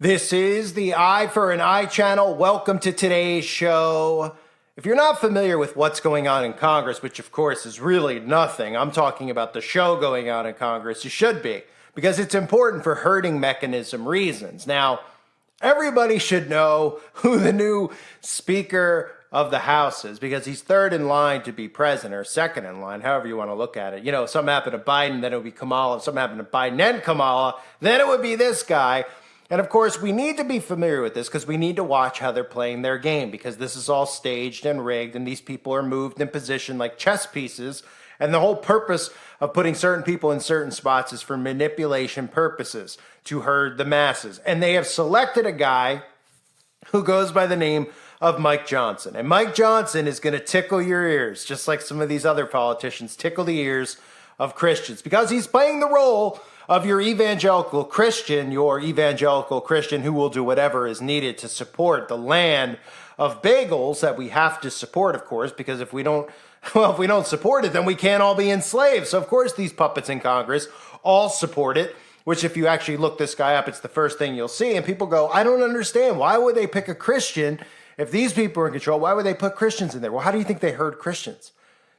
This is the Eye for an Eye channel. Welcome to today's show. If you're not familiar with what's going on in Congress, which of course is really nothing, I'm talking about the show going on in Congress, you should be, because it's important for herding mechanism reasons. Now, everybody should know who the new Speaker of the House is, because he's third in line to be president, or second in line, however you want to look at it. You know, if something happened to Biden, then it would be Kamala. If something happened to Biden and Kamala, then it would be this guy. And of course, we need to be familiar with this because we need to watch how they're playing their game, because this is all staged and rigged, and these people are moved in position like chess pieces. And the whole purpose of putting certain people in certain spots is for manipulation purposes, to herd the masses. And they have selected a guy who goes by the name of Mike Johnson. And Mike Johnson is going to tickle your ears, just like some of these other politicians tickle the ears of Christians, because he's playing the role of your evangelical Christian who will do whatever is needed to support the land of bagels that we have to support, of course, because if we don't support it, then we can't all be enslaved. So of course these puppets in Congress all support it, which if you actually look this guy up, it's the first thing you'll see. And people go, I don't understand. Why would they pick a Christian? If these people are in control, why would they put Christians in there? Well, how do you think they herd Christians?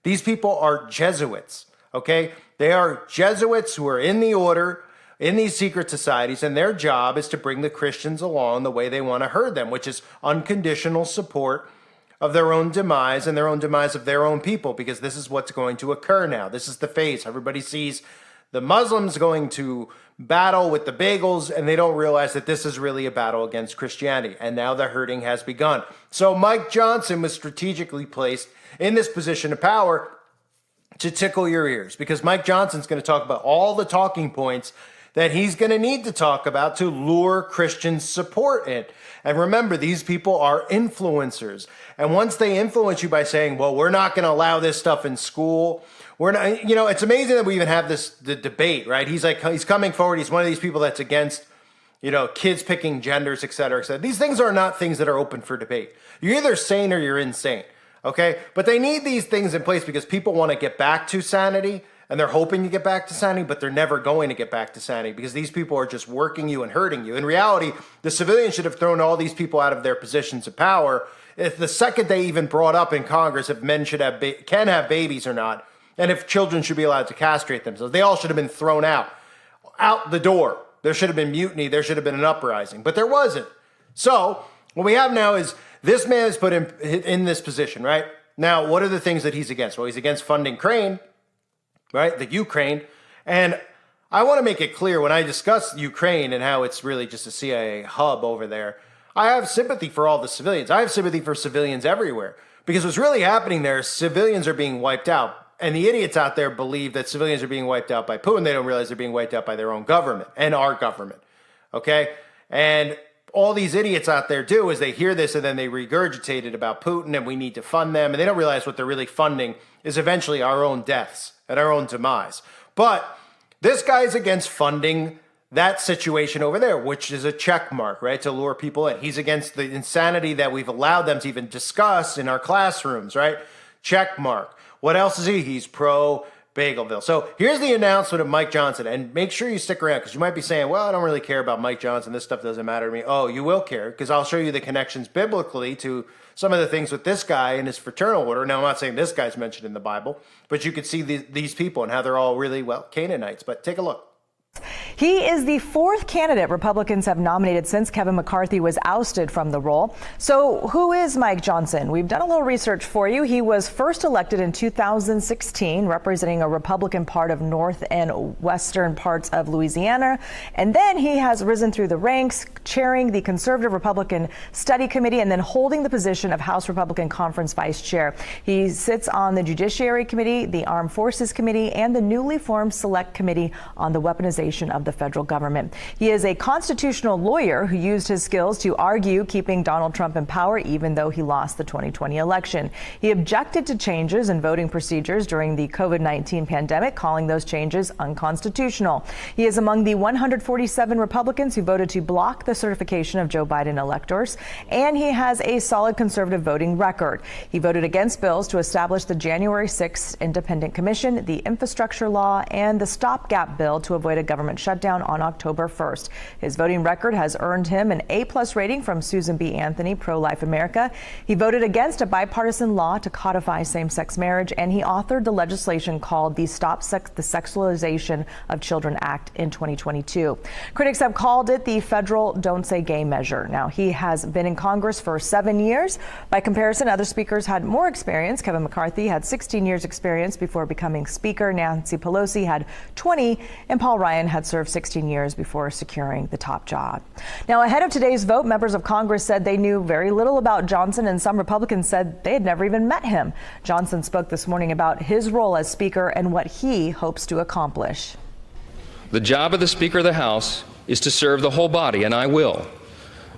These people are Jesuits, okay? They are Jesuits who are in the order, in these secret societies, and their job is to bring the Christians along the way they want to herd them, which is unconditional support of their own demise and their own demise of their own people, because this is what's going to occur now. This is the phase. Everybody sees the Muslims going to battle with the bagels, and they don't realize that this is really a battle against Christianity. And now the herding has begun. So Mike Johnson was strategically placed in this position of power to tickle your ears, because Mike Johnson's going to talk about all the talking points that he's going to need to talk about to lure Christian support in. And remember, these people are influencers. And once they influence you by saying, well, we're not going to allow this stuff in school, we're not, you know, it's amazing that we even have the debate, right? He's coming forward. He's one of these people that's against, you know, kids picking genders, et cetera, et cetera. These things are not things that are open for debate. You're either sane or you're insane. Okay, but they need these things in place because people want to get back to sanity, and they're hoping to get back to sanity, but they're never going to get back to sanity because these people are just working you and hurting you. In reality, the civilians should have thrown all these people out of their positions of power if the second they even brought up in Congress if men should have can have babies or not, and if children should be allowed to castrate themselves. They all should have been thrown out the door. There should have been mutiny. There should have been an uprising, but there wasn't. So what we have now is this man is put in this position, right? Now, what are the things that he's against? Well, he's against funding Ukraine, right? The Ukraine. And I want to make it clear when I discuss Ukraine and how it's really just a CIA hub over there, I have sympathy for all the civilians. I have sympathy for civilians everywhere, because what's really happening there is civilians are being wiped out. And the idiots out there believe that civilians are being wiped out by Putin. They don't realize they're being wiped out by their own government and our government, okay? And all these idiots out there do is they hear this and then they regurgitate it about Putin and we need to fund them. And they don't realize what they're really funding is eventually our own deaths and our own demise. But this guy's against funding that situation over there, which is a check mark, right? To lure people in. He's against the insanity that we've allowed them to even discuss in our classrooms, right? Check mark. What else is he? He's pro Bagelville. So here's the announcement of Mike Johnson, and make sure you stick around because you might be saying, well, I don't really care about Mike Johnson. This stuff doesn't matter to me. Oh, you will care because I'll show you the connections biblically to some of the things with this guy and his fraternal order. Now, I'm not saying this guy's mentioned in the Bible, but you could see these people and how they're all really, well, Canaanites. But take a look. He is the fourth candidate Republicans have nominated since Kevin McCarthy was ousted from the role. So who is Mike Johnson? We've done a little research for you. He was first elected in 2016, representing a Republican part of north and western parts of Louisiana. And then he has risen through the ranks, chairing the Conservative Republican Study Committee and then holding the position of House Republican Conference Vice Chair. He sits on the Judiciary Committee, the Armed Forces Committee, and the newly formed Select Committee on the Weaponization of the federal government. He is a constitutional lawyer who used his skills to argue keeping Donald Trump in power, even though he lost the 2020 election. He objected to changes in voting procedures during the COVID-19 pandemic, calling those changes unconstitutional. He is among the 147 Republicans who voted to block the certification of Joe Biden electors, and he has a solid conservative voting record. He voted against bills to establish the January 6th Independent Commission, the infrastructure law, and the stopgap bill to avoid a government shutdown on October 1st. His voting record has earned him an A+ rating from Susan B. Anthony, Pro-Life America. He voted against a bipartisan law to codify same-sex marriage, and he authored the legislation called the Stop the Sexualization of Children Act in 2022. Critics have called it the federal Don't Say Gay measure. Now, he has been in Congress for 7 years. By comparison, other speakers had more experience. Kevin McCarthy had 16 years experience before becoming Speaker. Nancy Pelosi had 20, and Paul Ryan had served 16 years before securing the top job. Now, ahead of today's vote, members of Congress said they knew very little about Johnson, and some Republicans said they had never even met him. Johnson spoke this morning about his role as Speaker and what he hopes to accomplish. The job of the Speaker of the House is to serve the whole body, and I will.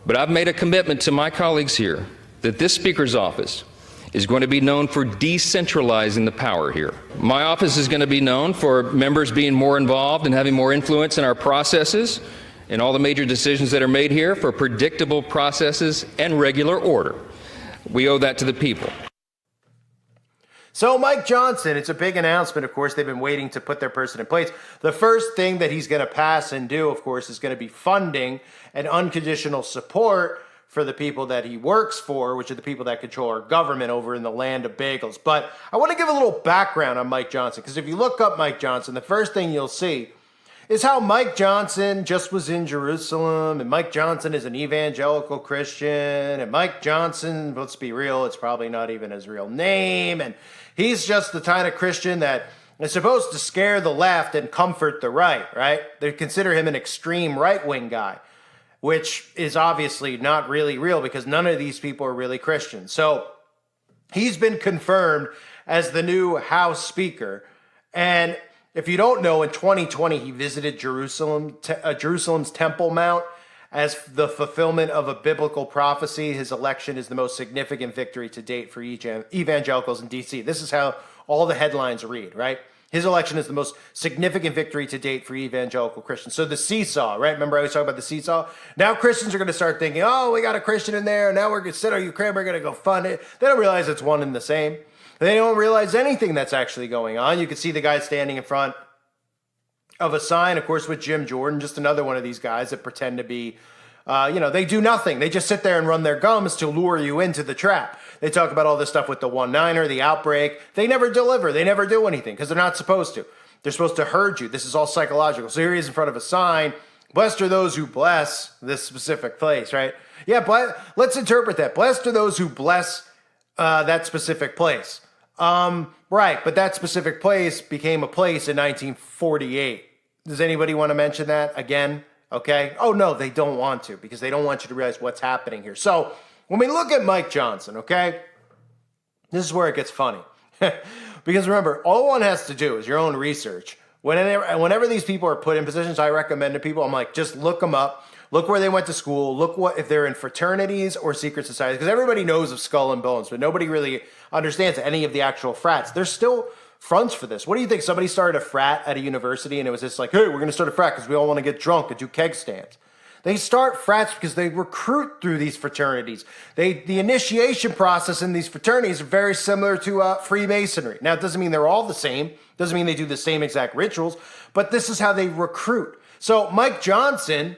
But I've made a commitment to my colleagues here that this Speaker's office is going to be known for decentralizing the power here. My office is going to be known for members being more involved and having more influence in our processes and all the major decisions that are made here, for predictable processes and regular order. We owe that to the people. So Mike Johnson, it's a big announcement. Of course, they've been waiting to put their person in place. The first thing that he's going to pass and do, of course, is going to be funding and unconditional support for the people that he works for, which are the people that control our government over in the land of bagels. But I want to give a little background on Mike Johnson, because if you look up Mike Johnson, the first thing you'll see is how Mike Johnson just was in Jerusalem, and Mike Johnson is an evangelical Christian, and Mike Johnson, let's be real, it's probably not even his real name, and he's just the kind of Christian that is supposed to scare the left and comfort the right? They consider him an extreme right-wing guy, which is obviously not really real, because none of these people are really Christians. So he's been confirmed as the new House Speaker. And if you don't know, in 2020, he visited Jerusalem's Temple Mount as the fulfillment of a biblical prophecy. His election is the most significant victory to date for evangelicals in D.C. This is how all the headlines read, right? His election is the most significant victory to date for evangelical Christians. So the seesaw, right? Remember I was talking about the seesaw? Now Christians are going to start thinking, oh, we got a Christian in there. Now we're going to sit on Ukraine. We're going to go fund it. They don't realize it's one and the same. They don't realize anything that's actually going on. You can see the guy standing in front of a sign, of course, with Jim Jordan, just another one of these guys that pretend to be, they do nothing. They just sit there and run their gums to lure you into the trap. They talk about all this stuff with the one-niner, the outbreak. They never deliver. They never do anything because they're not supposed to. They're supposed to herd you. This is all psychological. So here he is in front of a sign. Blessed are those who bless this specific place, right? Yeah, let's interpret that. Blessed are those who bless that specific place. Right, but that specific place became a place in 1948. Does anybody want to mention that again? Okay. Oh, no, they don't want to, because they don't want you to realize what's happening here. So when we look at Mike Johnson, okay, this is where it gets funny. Because remember, all one has to do is your own research. Whenever these people are put in positions, I recommend to people, I'm like, just look them up. Look where they went to school. Look if they're in fraternities or secret societies, because everybody knows of Skull and Bones, but nobody really understands any of the actual frats. There's still fronts for this. What do you think? Somebody started a frat at a university and it was just like, hey, we're going to start a frat because we all want to get drunk and do keg stands. They start frats because they recruit through these fraternities. The initiation process in these fraternities are very similar to Freemasonry. Now, it doesn't mean they're all the same. Doesn't mean they do the same exact rituals, but this is how they recruit. So Mike Johnson,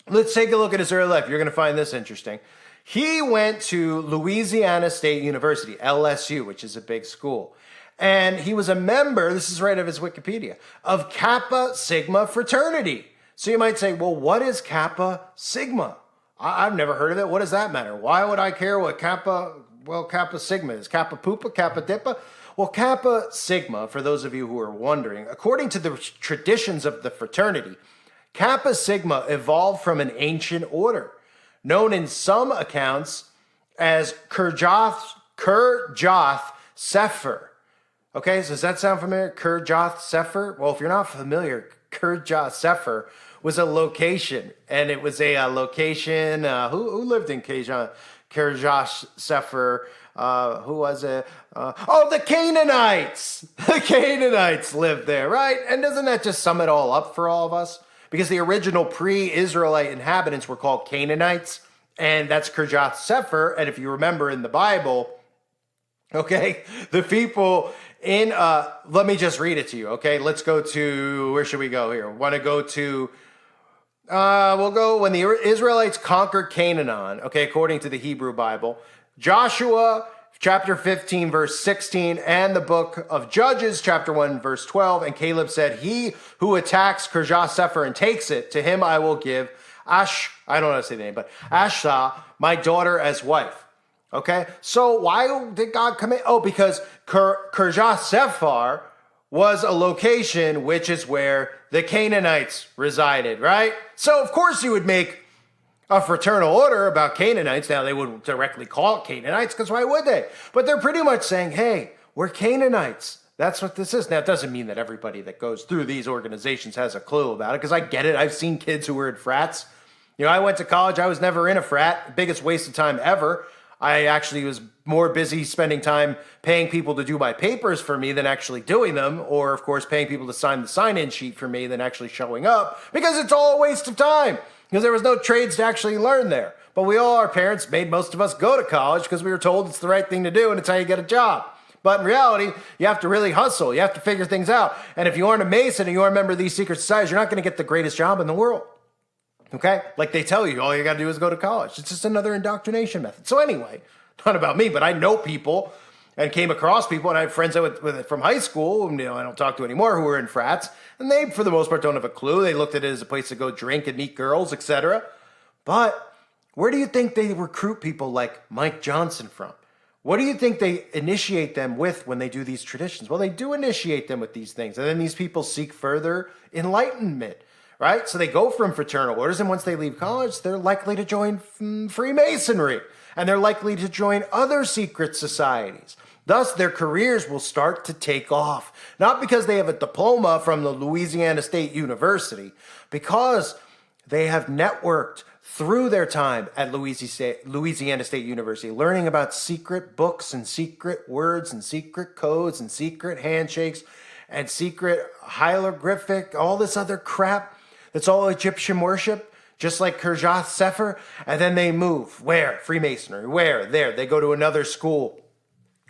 let's take a look at his early life. You're going to find this interesting. He went to Louisiana State University, LSU, which is a big school. And he was a member, this is right of his Wikipedia, of Kappa Sigma fraternity. So you might say, well, what is Kappa Sigma? I've never heard of it. What does that matter? Why would I care what Kappa Sigma is? Kappa Pupa, Kappa Dippa? Well, Kappa Sigma, for those of you who are wondering, according to the traditions of the fraternity, Kappa Sigma evolved from an ancient order, known in some accounts as Kirjath Sepher. Okay, so does that sound familiar? Kirjath Sepher? Well, if you're not familiar, Kirjath Sepher was a location, and it was a location. Who lived in Kirjath Sepher? Who was it? The Canaanites. The Canaanites lived there, right? And doesn't that just sum it all up for all of us? Because the original pre-Israelite inhabitants were called Canaanites, and that's Kirjath Sepher. And if you remember in the Bible, okay, the people Let me just read it to you, okay? Let's go to, where should we go here? Want to go to, we'll go when the Israelites conquered Canaan, okay, according to the Hebrew Bible. Joshua chapter 15, verse 16, and the book of Judges, chapter 1, verse 12. And Caleb said, he who attacks Kirjath Sepher and takes it, to him I will give I don't know how to say the name, but Ashah, my daughter, as wife. Okay, so why did God command? Oh, because Kirjath Sepher was a location which is where the Canaanites resided, right? So of course you would make a fraternal order about Canaanites. Now they wouldn't directly call it Canaanites, because why would they? But they're pretty much saying, hey, we're Canaanites. That's what this is. Now, it doesn't mean that everybody that goes through these organizations has a clue about it, because I get it. I've seen kids who were in frats. You know, I went to college. I was never in a frat. Biggest waste of time ever. I actually was more busy spending time paying people to do my papers for me than actually doing them, or, of course, paying people to sign the sign-in sheet for me than actually showing up, because it's all a waste of time, because there was no trades to actually learn there. But our parents made most of us go to college because we were told it's the right thing to do and it's how you get a job. But in reality, you have to really hustle. You have to figure things out. And if you aren't a Mason and you aren't a member of these secret societies, you're not going to get the greatest job in the world. Okay? Like they tell you, all you got to do is go to college. It's just another indoctrination method. So anyway, not about me, but I know people and came across people, and I have friends from high school, I don't talk to anymore, who were in frats, and they, for the most part, don't have a clue. They looked at it as a place to go drink and meet girls, etc. But where do you think they recruit people like Mike Johnson from? What do you think they initiate them with when they do these traditions? Well, they do initiate them with these things. And then these people seek further enlightenment, right? So they go from fraternal orders, and once they leave college, they're likely to join Freemasonry. And they're likely to join other secret societies. Thus, their careers will start to take off. Not because they have a diploma from the Louisiana State University, because they have networked through their time at Louisiana State University, learning about secret books and secret words and secret codes and secret handshakes and secret hieroglyphic, all this other crap that's all Egyptian worship, just like Kirjath Sepher. And then they move. Where? Freemasonry. Where? There. They go to another school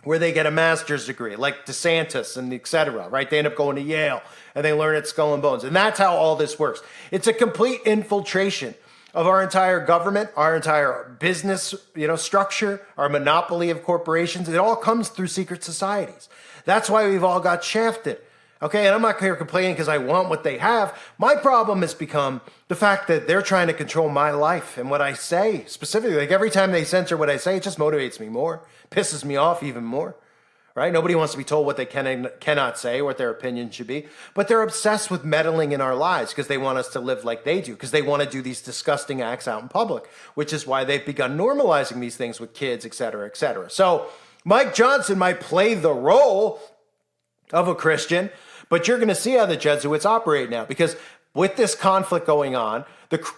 where they get a master's degree, like DeSantis and etc., right? They end up going to Yale and they learn at Skull and Bones. And that's how all this works. It's a complete infiltration of our entire government, our entire business, structure, our monopoly of corporations. It all comes through secret societies. That's why we've all got shafted. Okay, and I'm not here complaining because I want what they have. My problem has become the fact that they're trying to control my life and what I say. Specifically, like every time they censor what I say, it just motivates me more, pisses me off even more. Right? Nobody wants to be told what they can and cannot say, what their opinion should be. But they're obsessed with meddling in our lives because they want us to live like they do, because they want to do these disgusting acts out in public, which is why they've begun normalizing these things with kids, et cetera, et cetera. So Mike Johnson might play the role of a Christian, but you're going to see how the Jesuits operate now, because with this conflict going on,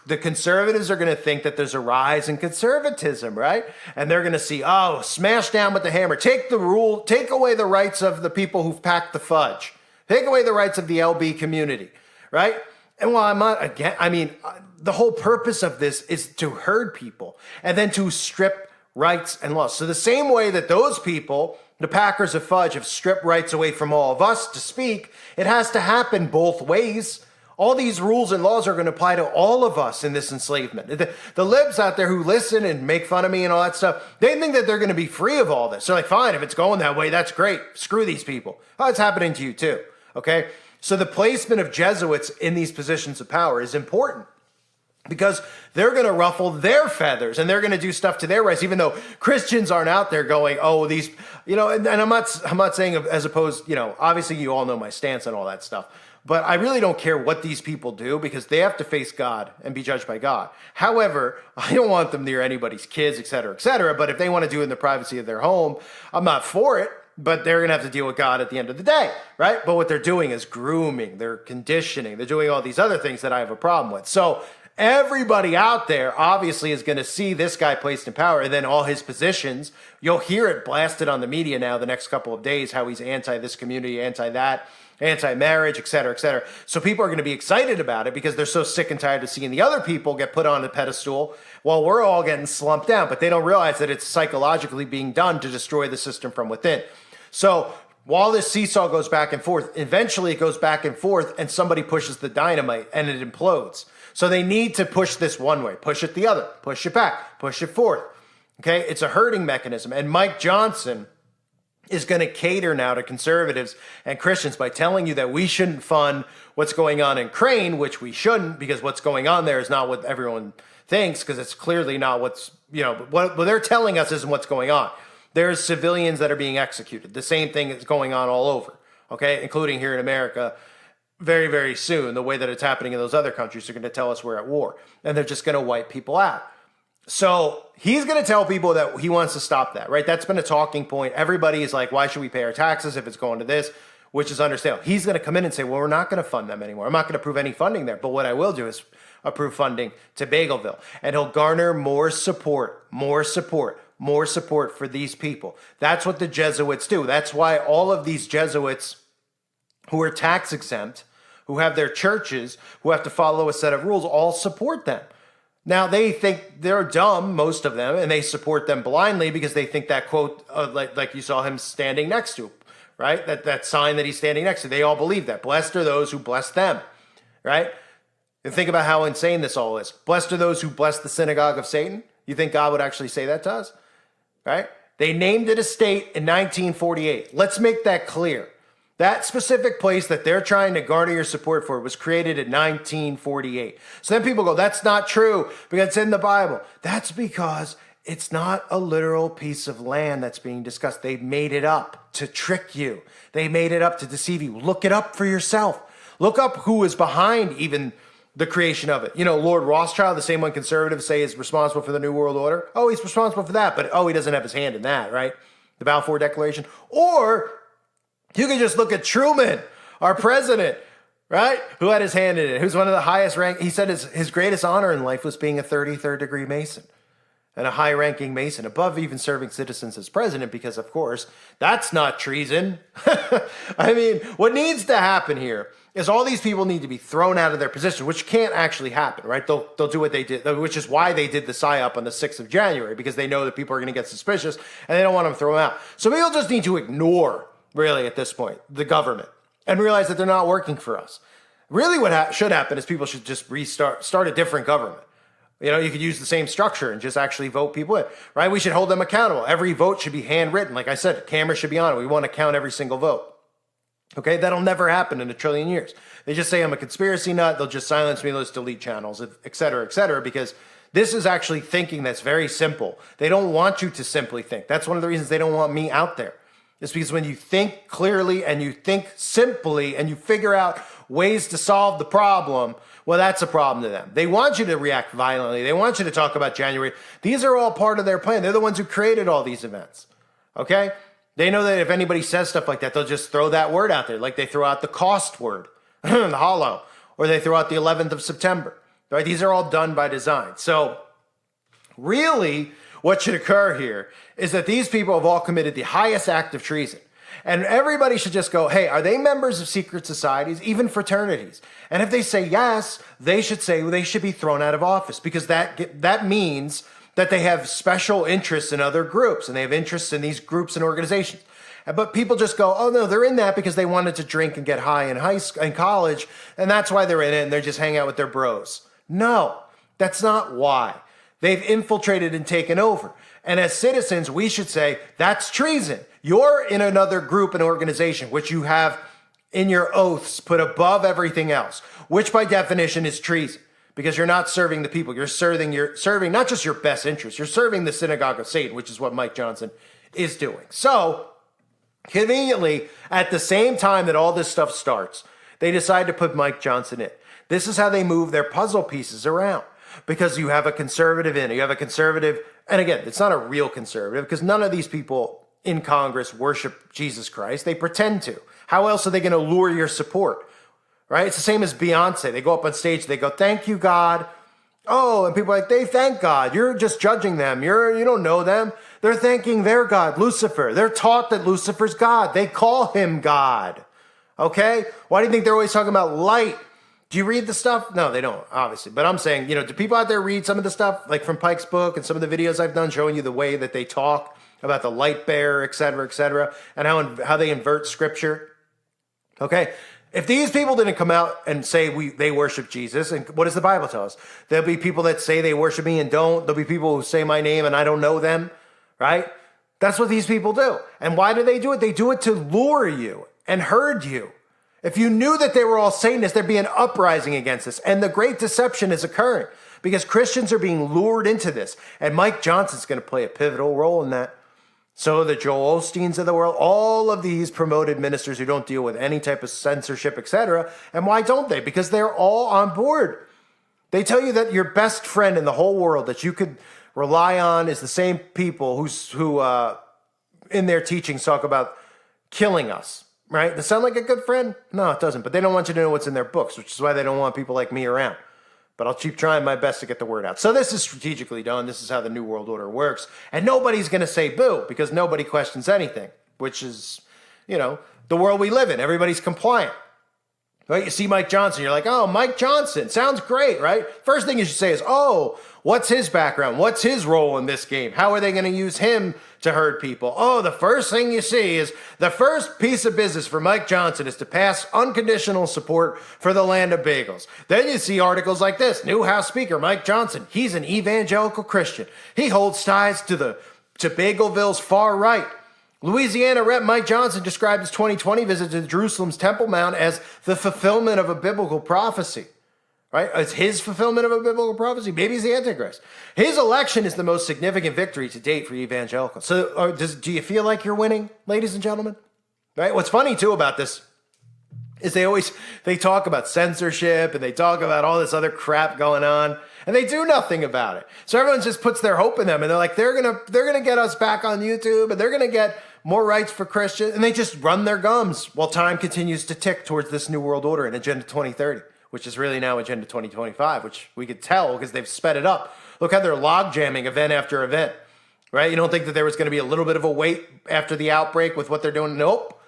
the conservatives are going to think that there's a rise in conservatism, right? And they're going to see, smash down with the hammer. Take away the rights of the people who've packed the fudge. Take away the rights of the LB community, right? And while I'm not, the whole purpose of this is to herd people and then to strip rights and laws. So the same way that those people, the packers of fudge, have stripped rights away from all of us to speak, it has to happen both ways. All these rules and laws are going to apply to all of us in this enslavement. The libs out there who listen and make fun of me and all that stuff, they think that they're going to be free of all this. They're like, fine, if it's going that way, that's great. Screw these people. Oh, it's happening to you too, okay? So the placement of Jesuits in these positions of power is important, because they're going to ruffle their feathers and they're going to do stuff to their rights, even though Christians aren't out there going, these, and I'm not saying as opposed, obviously you all know my stance on all that stuff. But I really don't care what these people do, because they have to face God and be judged by God. However, I don't want them near anybody's kids, et cetera, et cetera. But if they want to do it in the privacy of their home, I'm not for it. But they're going to have to deal with God at the end of the day, right? But what they're doing is grooming, they're conditioning, they're doing all these other things that I have a problem with. So everybody out there obviously is going to see this guy placed in power, and then all his positions. You'll hear it blasted on the media now the next couple of days, how he's anti this community, anti that, anti-marriage, et cetera, et cetera. So people are going to be excited about it because they're so sick and tired of seeing the other people get put on a pedestal while we're all getting slumped down. But they don't realize that it's psychologically being done to destroy the system from within. So while this seesaw goes back and forth, eventually it goes back and forth and somebody pushes the dynamite and it implodes. So they need to push this one way, push it the other, push it back, push it forth. Okay, it's a herding mechanism. And Mike Johnson is going to cater now to conservatives and Christians by telling you that we shouldn't fund what's going on in Ukraine, which we shouldn't, because what's going on there is not what everyone thinks, because it's clearly not what's, what they're telling us isn't what's going on. There's civilians that are being executed. The same thing is going on all over, okay, including here in America very, very soon. The way that it's happening in those other countries are going to tell us we're at war, and they're just going to wipe people out. So he's going to tell people that he wants to stop that, right? That's been a talking point. Everybody is like, why should we pay our taxes if it's going to this? Which is understandable. He's going to come in and say, well, we're not going to fund them anymore. I'm not going to approve any funding there. But what I will do is approve funding to Bagelville. And he'll garner more support for these people. That's what the Jesuits do. That's why all of these Jesuits who are tax exempt, who have their churches, who have to follow a set of rules, all support them. Now, they think they're dumb, most of them, and they support them blindly because they think that quote, like you saw him standing next to, right? That sign that he's standing next to. They all believe that. Blessed are those who bless them, right? And think about how insane this all is. Blessed are those who bless the synagogue of Satan. You think God would actually say that to us, right? They named it a state in 1948. Let's make that clear. That specific place that they're trying to garner your support for was created in 1948. So then people go, that's not true because it's in the Bible. That's because it's not a literal piece of land that's being discussed. They made it up to trick you. They made it up to deceive you. Look it up for yourself. Look up who is behind even the creation of it. Lord Rothschild, the same one conservatives say is responsible for the New World Order. Oh, he's responsible for that, but he doesn't have his hand in that, right? The Balfour Declaration. Or you can just look at Truman, our president, right? Who had his hand in it, who's one of the highest rank. He said his greatest honor in life was being a 33rd degree Mason and a high ranking Mason, above even serving citizens as president, because of course, that's not treason. I mean, what needs to happen here is all these people need to be thrown out of their position, which can't actually happen, right? They'll do what they did, which is why they did the PSYOP on the 6th of January, because they know that people are going to get suspicious and they don't want them thrown out. So people just need to ignore, really, at this point, the government and realize that they're not working for us. Really what should happen is people should just start a different government. You could use the same structure and just actually vote people in, right? We should hold them accountable. Every vote should be handwritten. Like I said, cameras should be on it. We want to count every single vote. Okay, that'll never happen in a trillion years. They just say I'm a conspiracy nut. They'll just silence me. Let's delete channels, et cetera, because this is actually thinking that's very simple. They don't want you to simply think. That's one of the reasons they don't want me out there. It's because when you think clearly and you think simply and you figure out ways to solve the problem, well, that's a problem to them. They want you to react violently. They want you to talk about January. These are all part of their plan. They're the ones who created all these events. Okay? They know that if anybody says stuff like that, they'll just throw that word out there, like they throw out the cost word, the hollow, or they throw out the 11th of September. Right? These are all done by design. So really, what should occur here is that these people have all committed the highest act of treason. And everybody should just go, hey, are they members of secret societies, even fraternities? And if they say yes, they should say they should be thrown out of office, because that means that they have special interests in other groups and they have interests in these groups and organizations. But people just go, oh no, they're in that because they wanted to drink and get high in college, and that's why they're in it, and they're just hanging out with their bros. No, that's not why. They've infiltrated and taken over. And as citizens, we should say, that's treason. You're in another group and organization, which you have in your oaths put above everything else, which by definition is treason, because you're not serving the people. You're serving not just your best interests, you're serving the synagogue of Satan, which is what Mike Johnson is doing. So, conveniently, at the same time that all this stuff starts, they decide to put Mike Johnson in. This is how they move their puzzle pieces around. Because you have a conservative you have a conservative, and again, it's not a real conservative, because none of these people in Congress worship Jesus Christ. They pretend to. How else are they going to lure your support? Right? It's the same as Beyonce. They go up on stage, they go, thank you, God. Oh, and people are like, they thank God. You're just judging them. You don't know them. They're thanking their God, Lucifer. They're taught that Lucifer's God. They call him God. Okay? Why do you think they're always talking about light? Do you read the stuff? No, they don't, obviously. But I'm saying, do people out there read some of the stuff, like from Pike's book and some of the videos I've done showing you the way that they talk about the light bearer, et cetera, and how they invert scripture. Okay? If these people didn't come out and say they worship Jesus, and what does the Bible tell us? There'll be people that say they worship me and don't. There'll be people who say my name and I don't know them, right? That's what these people do. And why do they do it? They do it to lure you and herd you. If you knew that they were all Satanists, there'd be an uprising against this. And the great deception is occurring because Christians are being lured into this. And Mike Johnson's going to play a pivotal role in that. So the Joel Osteens of the world, all of these promoted ministers who don't deal with any type of censorship, etc. And why don't they? Because they're all on board. They tell you that your best friend in the whole world that you could rely on is the same people who in their teachings talk about killing us, right? Does that sound like a good friend? No, it doesn't. But they don't want you to know what's in their books, which is why they don't want people like me around. But I'll keep trying my best to get the word out. So this is strategically done. This is how the New World Order works. And nobody's going to say boo because nobody questions anything, which is, the world we live in. Everybody's compliant. Right? You see Mike Johnson, you're like, oh, Mike Johnson, sounds great, right? First thing you should say is, oh, what's his background? What's his role in this game? How are they going to use him to herd people? Oh, the first thing you see is the first piece of business for Mike Johnson is to pass unconditional support for the land of bagels. Then you see articles like this, new House Speaker Mike Johnson, he's an evangelical Christian. He holds ties to Bagelville's far right. Louisiana Rep. Mike Johnson described his 2020 visit to Jerusalem's Temple Mount as the fulfillment of a biblical prophecy. Right? It's his fulfillment of a biblical prophecy. Maybe he's the Antichrist. His election is the most significant victory to date for evangelicals. So do you feel like you're winning, ladies and gentlemen? Right? What's funny, too, about this is they talk about censorship and they talk about all this other crap going on. And they do nothing about it. So everyone just puts their hope in them. And they're like, they're gonna get us back on YouTube. And they're going to get more rights for Christians. And they just run their gums while time continues to tick towards this New World Order and Agenda 2030, which is really now Agenda 2025, which we could tell because they've sped it up. Look how they're log jamming event after event, right? You don't think that there was going to be a little bit of a wait after the outbreak with what they're doing? Nope.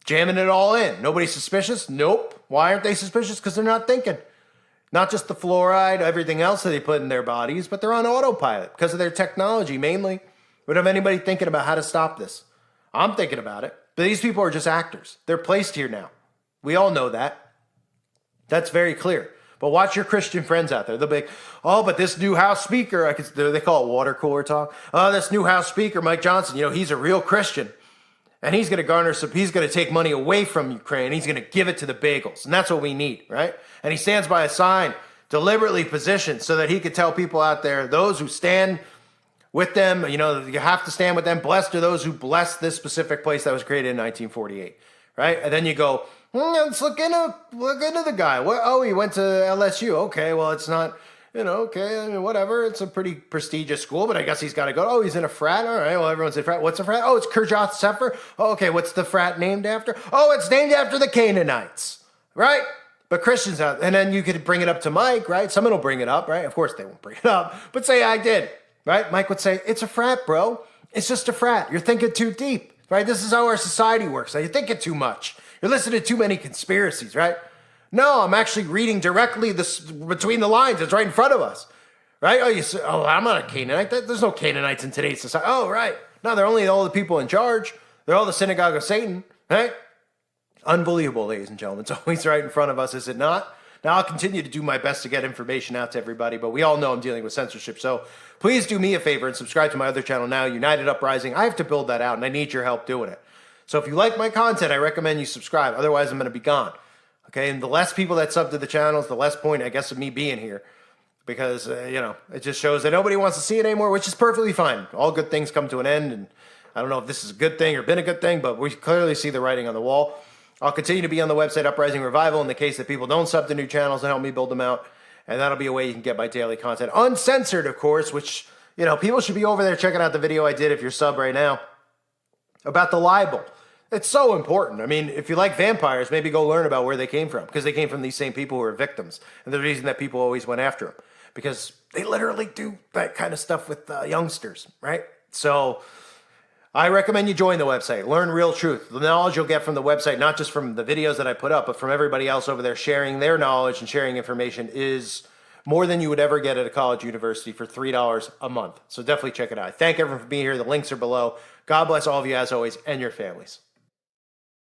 Jamming it all in. Nobody's suspicious? Nope. Why aren't they suspicious? Because they're not thinking. Not just the fluoride, everything else that they put in their bodies, but they're on autopilot because of their technology mainly. We don't have anybody thinking about how to stop this. I'm thinking about it. But these people are just actors. They're placed here now. We all know that. That's very clear. But watch your Christian friends out there. They'll be like, oh, but this new House Speaker, they call it water cooler talk. Oh, this new House Speaker, Mike Johnson, he's a real Christian. And he's going to he's going to take money away from Ukraine. He's going to give it to the bagels. And that's what we need, right? And he stands by a sign deliberately positioned so that he could tell people out there, those who stand with them, you have to stand with them. Blessed are those who bless this specific place that was created in 1948, right? And then you go, let's look into the guy. Oh, he went to LSU. Okay, well, it's not, whatever. It's a pretty prestigious school, but I guess he's got to go. Oh, he's in a frat. All right, well, everyone's in a frat. What's a frat? Oh, it's Kirjath Sefer. Oh, okay, what's the frat named after? Oh, it's named after the Canaanites, right? But Christians out, and then you could bring it up to Mike, right? Someone will bring it up, right? Of course they won't bring it up, but say I did, right? Mike would say, it's a frat, bro. It's just a frat. You're thinking too deep, right? This is how our society works. You're thinking too much. You're listening to too many conspiracies, right? No, I'm actually reading directly between the lines. It's right in front of us, right? Oh, I'm not a Canaanite. There's no Canaanites in today's society. Oh, right. No, they're only all the people in charge. They're all the synagogue of Satan, right? Unbelievable, ladies and gentlemen. It's always right in front of us, is it not? Now, I'll continue to do my best to get information out to everybody, but we all know I'm dealing with censorship. So please do me a favor and subscribe to my other channel now, United Uprising. I have to build that out, and I need your help doing it. So if you like my content, I recommend you subscribe. Otherwise, I'm going to be gone. Okay, and the less people that sub to the channels, the less point, I guess, of me being here. Because, it just shows that nobody wants to see it anymore, which is perfectly fine. All good things come to an end, and I don't know if this is a good thing or been a good thing, but we clearly see the writing on the wall. I'll continue to be on the website Uprising Revival in the case that people don't sub to new channels and help me build them out. And that'll be a way you can get my daily content. Uncensored, of course, which, people should be over there checking out the video I did if you're sub right now about the libel. It's so important. I mean, if you like vampires, maybe go learn about where they came from, because they came from these same people who are victims. And the reason that people always went after them, because they literally do that kind of stuff with youngsters, right? So I recommend you join the website. Learn real truth. The knowledge you'll get from the website, not just from the videos that I put up, but from everybody else over there sharing their knowledge and sharing information, is more than you would ever get at a college university for $3 a month. So definitely check it out. Thank everyone for being here. The links are below. God bless all of you as always and your families.